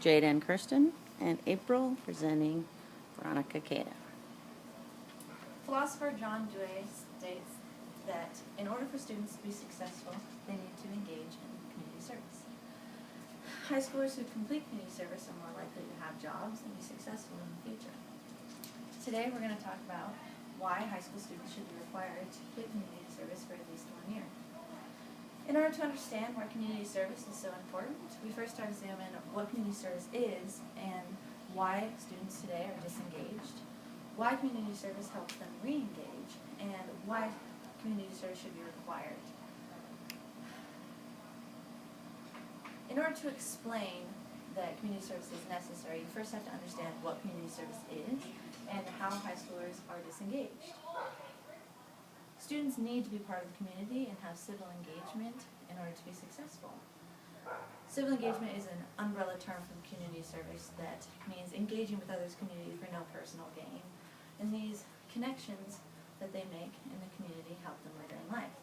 Jada and Kirsten, and April presenting Veronica Cada. Philosopher John Dewey states that in order for students to be successful, they need to engage in community service. High schoolers who complete community service are more likely to have jobs and be successful in the future. Today we're going to talk about why high school students should be required to complete community service for at least 1 year. In order to understand why community service is so important, we first start to examine what community service is and why students today are disengaged, why community service helps them re-engage, and why community service should be required. In order to explain that community service is necessary, you first have to understand what community service is and how high schoolers are disengaged. Students need to be part of the community and have civil engagement in order to be successful. Civil engagement is an umbrella term from community service that means engaging with others' community for no personal gain. And these connections that they make in the community help them later in life.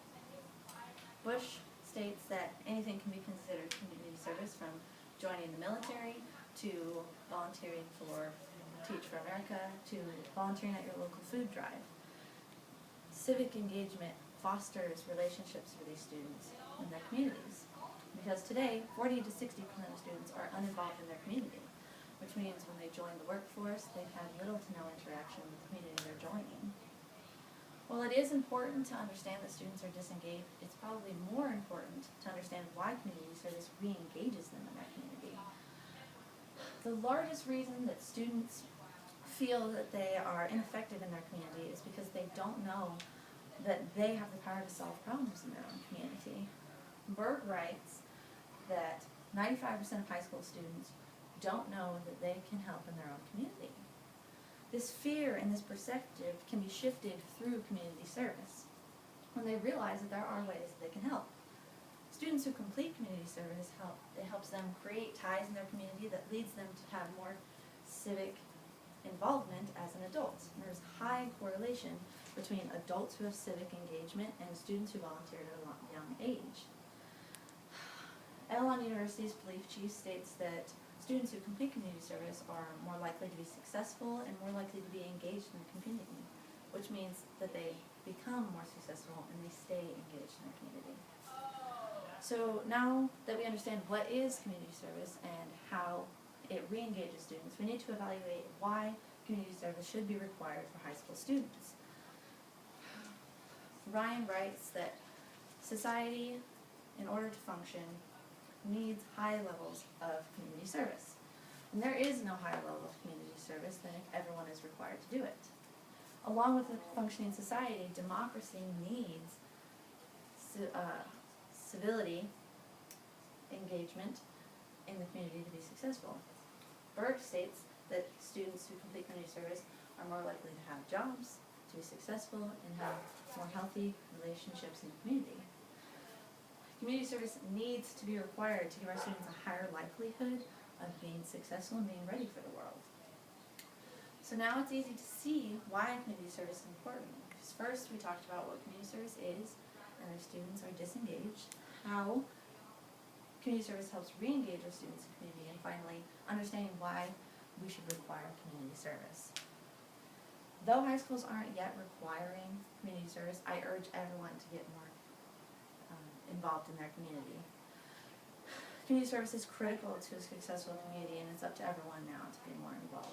Bush states that anything can be considered community service, from joining the military to volunteering for Teach for America to volunteering at your local food drive. Civic engagement fosters relationships for these students in their communities, because today 40 to 60% of students are uninvolved in their community, which means when they join the workforce, they've had little to no interaction with the community they're joining. While it is important to understand that students are disengaged, it's probably more important to understand why community service re-engages them in their community. The largest reason that students feel that they are ineffective in their community is because they don't know that they have the power to solve problems in their own community. Berg writes that 95% of high school students don't know that they can help in their own community. This fear and this perspective can be shifted through community service when they realize that there are ways that they can help. Students who complete community service helps them create ties in their community that leads them to have more civic involvement as an adult. And there's high correlation between adults who have civic engagement and students who volunteer at a young age. Elon University's belief chief states that students who complete community service are more likely to be successful and more likely to be engaged in the community, which means that they become more successful and they stay engaged in the community. So now that we understand what is community service and how it re-engages students, we need to evaluate why community service should be required for high school students. Ryan writes that society, in order to function, needs high levels of community service. And there is no higher level of community service than if everyone is required to do it. Along with a functioning society, democracy needs civility, engagement in the community to be successful. Berg states that students who complete community service are more likely to have jobs, to be successful, and have more healthy relationships in the community. Community service needs to be required to give our students a higher likelihood of being successful and being ready for the world. So now it's easy to see why community service is important. Because first we talked about what community service is, and our students are disengaged, how community service helps re-engage our students in the community, and finally, understanding why we should require community service. Though high schools aren't yet requiring community service, I urge everyone to get more involved in their community. Community service is critical to a successful community, and it's up to everyone now to be more involved.